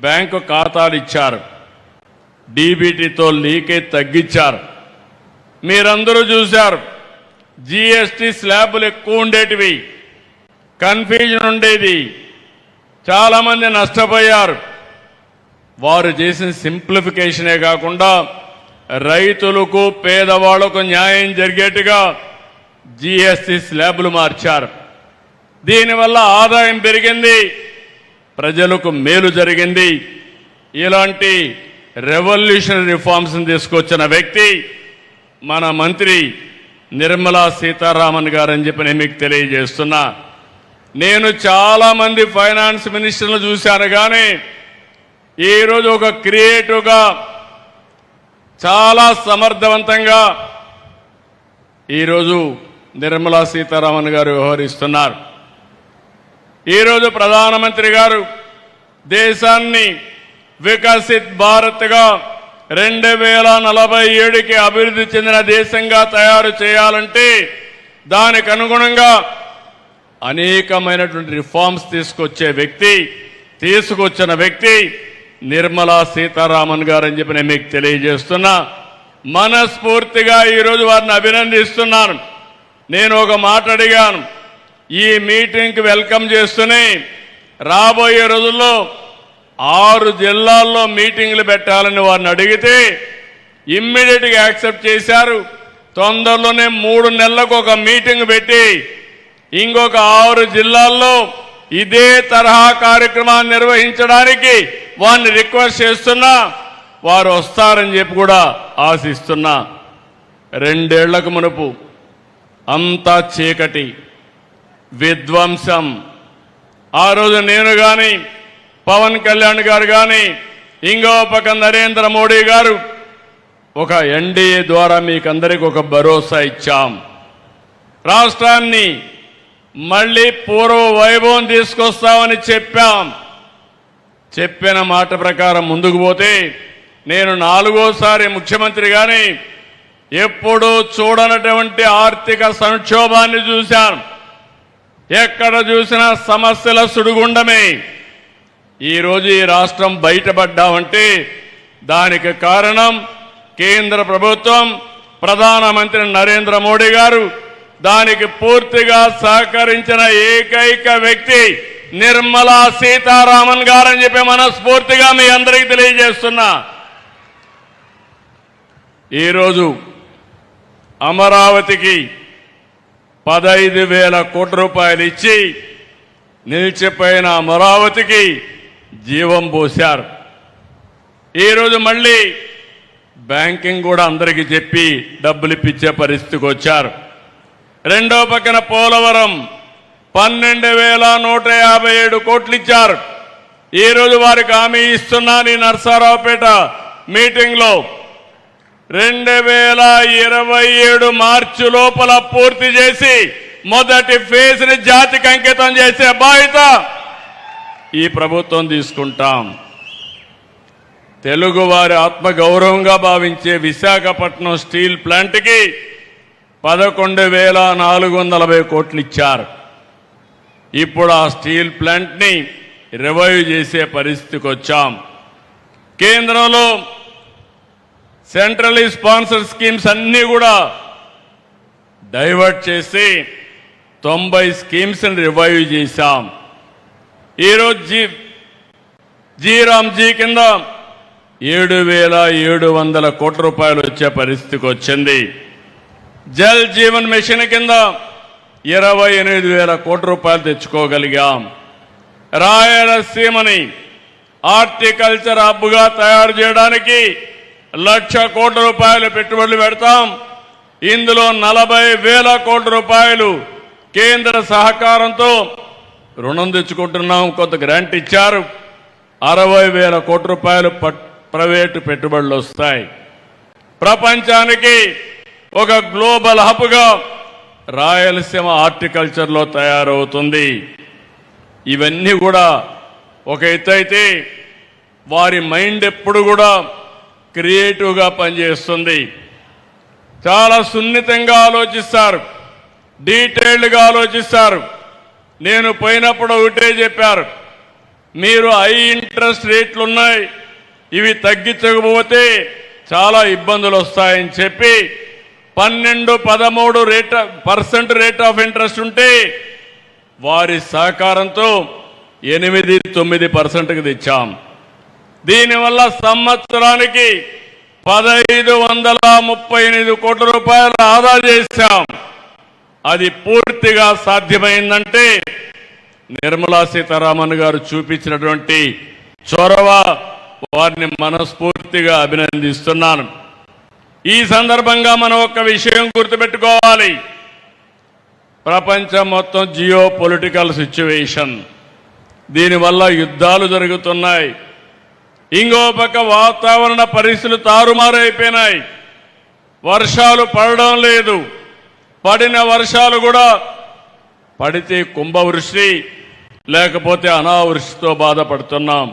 Bank ఖాతాలు ఇచ్చారు, డీబీటీతో leakage తగ్గించారు. మీరందరూ చూశారు, జీఎస్టీ స్లాబులు ఎక్కువ ఉండేటివి, కన్ఫ్యూజన్ ఉండేది, చాలామంది నష్టపోయారు. వారు చేసిన సింప్లిఫికేషనే కాకుండా రైతులకు పేదవాళ్లకు న్యాయం జరిగేట్టుగా జీఎస్టీ స్లాబులు మార్చారు. దీనివల్ల ఆదాయం పెరిగింది, ప్రజలకు మేలు జరిగింది. ఇలాంటి రెవల్యూషనరీ రిఫార్మ్స్ తీసుకొచ్చిన వ్యక్తి మన మంత్రి నిర్మలా సీతారామన్ గారని చెప్పి నేను మీకు తెలియజేస్తున్నా. నేను చాలా మంది ఫైనాన్స్ మినిస్టర్లు చూశాను, కానీ ఈరోజు ఒక క్రియేటివ్గా చాలా సమర్థవంతంగా ఈరోజు నిర్మలా సీతారామన్ గారు వ్యవహరిస్తున్నారు. ఈరోజు ప్రధానమంత్రి గారు దేశాన్ని వికసిత్ భారత్గా 2047కి అభివృద్ధి చెందిన దేశంగా తయారు చేయాలంటే దానికి అనుగుణంగా అనేకమైనటువంటి రిఫార్మ్స్ తీసుకొచ్చిన వ్యక్తి నిర్మలా సీతారామన్ గారు అని చెప్పి నేను మీకు తెలియజేస్తున్నా. మనస్ఫూర్తిగా ఈరోజు వారిని అభినందిస్తున్నాను. నేను ఒక మాట అడిగాను, ఈ మీటింగ్కి వెల్కమ్ చేస్తూనే రాబోయే రోజుల్లో 6 జిల్లాల్లో మీటింగ్లు పెట్టాలని వారిని అడిగితే ఇమ్మీడియట్గా యాక్సెప్ట్ చేశారు. తొందరలోనే 3 నెలలకు ఒక మీటింగ్ పెట్టి ఇంకొక 6 జిల్లాల్లో ఇదే తరహా కార్యక్రమాన్ని నిర్వహించడానికి వారిని రిక్వెస్ట్ చేస్తున్నా. వారు వస్తారని చెప్పి కూడా ఆశిస్తున్నా. 2 ఏళ్లకు మునుపు అంతా చీకటి, విధ్వంసం. ఆ రోజు నేను కానీ, పవన్ కళ్యాణ్ గారు కానీ, ఇంకో పక్క నరేంద్ర మోడీ గారు ఒక ఎన్డీఏ ద్వారా మీకందరికీ ఒక భరోసా ఇచ్చాం. రాష్ట్రాన్ని మళ్ళీ పూర్వ వైభవం తీసుకొస్తామని చెప్పాం. చెప్పిన మాట ప్రకారం ముందుకు పోతే నేను 4వసారి ముఖ్యమంత్రిగానే ఎప్పుడూ చూడనటువంటి ఆర్థిక సంక్షోభాన్ని చూశాను. ఎక్కడ చూసినా సమస్యల సుడిగుండమే. ఈరోజు ఈ రాష్ట్రం బయటపడ్డామంటే దానికి కారణం కేంద్ర ప్రభుత్వం, ప్రధానమంత్రి నరేంద్ర మోడీ గారు. దానికి పూర్తిగా సహకరించిన ఏకైక వ్యక్తి నిర్మలా సీతారామన్ గారని చెప్పి మనస్ఫూర్తిగా మీ అందరికీ తెలియజేస్తున్నా. ఈరోజు అమరావతికి 15,000 కోట్ల రూపాయలు ఇచ్చి నిలిచిపోయిన అమరావతికి జీవం పోశారు. ఈరోజు మళ్ళీ బ్యాంకింగ్ కూడా అందరికీ చెప్పి డబ్బులు ఇప్పించే పరిస్థితికి వచ్చారు. రెండో పక్కన పోలవరం 12,157 కోట్లు ఇచ్చారు. ఈరోజు వారికి హామీ ఇస్తున్నాను ఈ నర్సారావుపేట మీటింగ్లో 2027 మార్చి లోపల పూర్తి చేసి మొదటి ఫేజ్ ని జాతికి అంకితం చేసే బాధ్యత ఈ ప్రభుత్వం తీసుకుంటాం. తెలుగువారి ఆత్మగౌరవంగా భావించే విశాఖపట్నం స్టీల్ ప్లాంట్కి 11,440 కోట్లు ఇచ్చారు. ఇప్పుడు ఆ స్టీల్ ప్లాంట్ని రివైవ్ చేసే పరిస్థితికి వచ్చాం. కేంద్రంలో సెంట్రల్లీ స్పాన్సర్ స్కీమ్స్ అన్నీ కూడా డైవర్ట్ చేసి 90 స్కీమ్స్ రివైవ్ చేశాం. ఈరోజు జీరామ్జీ కింద 7,700 కోట్ల రూపాయలు వచ్చే పరిస్థితికి వచ్చింది. జల్ జీవన్ మిషన్ కింద 28,000 కోట్ల రూపాయలు తెచ్చుకోగలిగాం. రాయలసీమని హార్టికల్చర్ హబ్గా తయారు చేయడానికి 1,00,000 కోట్ల రూపాయలు పెట్టుబడులు పెడతాం. ఇందులో 40,000 కోట్ల రూపాయలు కేంద్ర సహకారంతో రుణం తెచ్చుకుంటున్నాం. కొంత గ్రాంట్ ఇచ్చారు. 60,000 కోట్ల రూపాయలు ప్రైవేటు పెట్టుబడులు వస్తాయి. ప్రపంచానికి ఒక గ్లోబల్ హబ్గా రాయలసీమ హార్టికల్చర్లో తయారవుతుంది. ఇవన్నీ కూడా ఒక ఎత్తు అయితే వారి మైండ్ ఎప్పుడు కూడా క్రియేటివ్గా పనిచేస్తుంది. చాలా సున్నితంగా ఆలోచిస్తారు, డీటెయిల్డ్గా ఆలోచిస్తారు. నేను పోయినప్పుడు ఒకటే చెప్పారు, మీరు హై ఇంట్రెస్ట్ రేట్లు ఉన్నాయి, ఇవి తగ్గించకపోతే చాలా ఇబ్బందులు వస్తాయని చెప్పి 12-13% రేట్ ఆఫ్ ఇంట్రెస్ట్ ఉంటే వారి సహకారంతో 8-9%కి తెచ్చాం. దీనివల్ల సంవత్సరానికి 1538 కోట్ల రూపాయలు ఆదా చేశాం. అది పూర్తిగా సాధ్యమైందంటే నిర్మలా సీతారామన్ గారు చూపించినటువంటి చొరవ, వారిని మనస్ఫూర్తిగా అభినందిస్తున్నాను. ఈ సందర్భంగా మనం ఒక విషయం గుర్తుపెట్టుకోవాలి. ప్రపంచం మొత్తం జియో పొలిటికల్ సిచ్యువేషన్, దీనివల్ల యుద్ధాలు జరుగుతున్నాయి. ఇంకో పక్క వాతావరణ పరిస్థితులు తారుమారైపోయినాయి. వర్షాలు పడడం లేదు, పడిన వర్షాలు కూడా పడితే కుంభవృష్టి లేకపోతే అనావృష్టితో బాధపడుతున్నాం.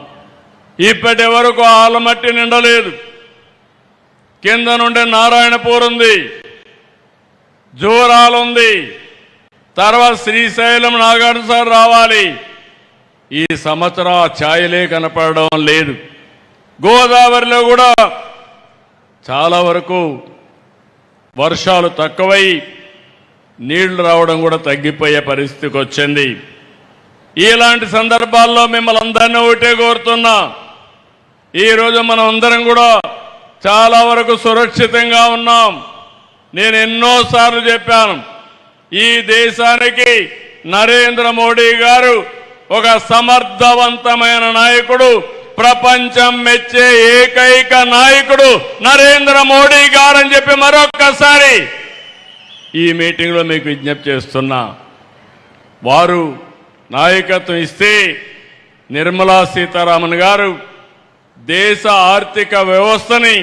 ఇప్పటి వరకు ఆలమట్టి నిండలేదు. కింద నుండి నారాయణపూర్ ఉంది, జోరాలుంది, తర్వాత శ్రీశైలం నాగార్జున రావాలి. ఈ సంవత్సరం ఆ ఛాయలే కనపడడం లేదు. గోదావరిలో కూడా చాలా వరకు వర్షాలు తక్కువై నీళ్లు రావడం కూడా తగ్గిపోయే పరిస్థితికి వచ్చింది. ఇలాంటి సందర్భాల్లో మిమ్మల్ని అందరినీ ఒకటే కోరుతున్నా, ఈరోజు మనం అందరం కూడా చాలా వరకు సురక్షితంగా ఉన్నాం. నేను ఎన్నోసార్లు చెప్పాను, ఈ దేశానికి నరేంద్ర మోడీ గారు ఒక సమర్థవంతమైన నాయకుడు, ప్రపంచం మెచ్చే ఏకైక నాయకుడు నరేంద్ర మోడీ గారు అని చెప్పి మరొక్కసారి ఈ మీటింగ్లో మీకు విజ్ఞప్తి చేస్తున్నా. వారు నాయకత్వం ఇస్తే నిర్మలా సీతారామన్ గారు దేశ ఆర్థిక వ్యవస్థని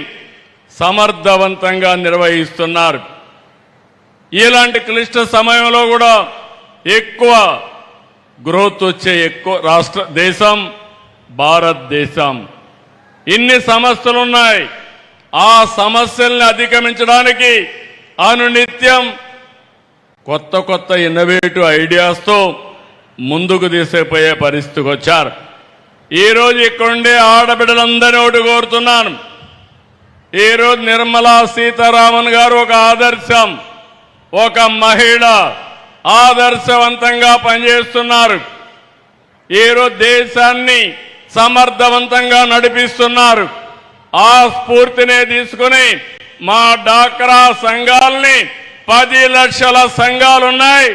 సమర్థవంతంగా నిర్వహిస్తున్నారు. ఇలాంటి క్లిష్ట సమయంలో కూడా ఎక్కువ గ్రోత్ వచ్చే దేశం భారతదేశం. ఇన్ని సమస్యలు ఉన్నాయి. ఆ సమస్యల్ని అధిగమించడానికి అనునిత్యం కొత్త కొత్త ఇన్నోవేటివ్ ఐడియాస్తో ముందుకు తీసుకుపోయే పరిస్థితికి వచ్చారు. ఈరోజు ఇక్కడుండే ఆడబిడ్డలందరినీ ఒకటి కోరుతున్నాను. ఈరోజు నిర్మలా సీతారామన్ గారు ఒక ఆదర్శం, ఒక మహిళ ఆదర్శవంతంగా పనిచేస్తున్నారు. ఈరోజు దేశాన్ని సమర్థవంతంగా నడిపిస్తున్నారు. ఆ స్ఫూర్తినే తీసుకుని మా డాక్రా సంఘాలని 10 లక్షల సంఘాలున్నాయి.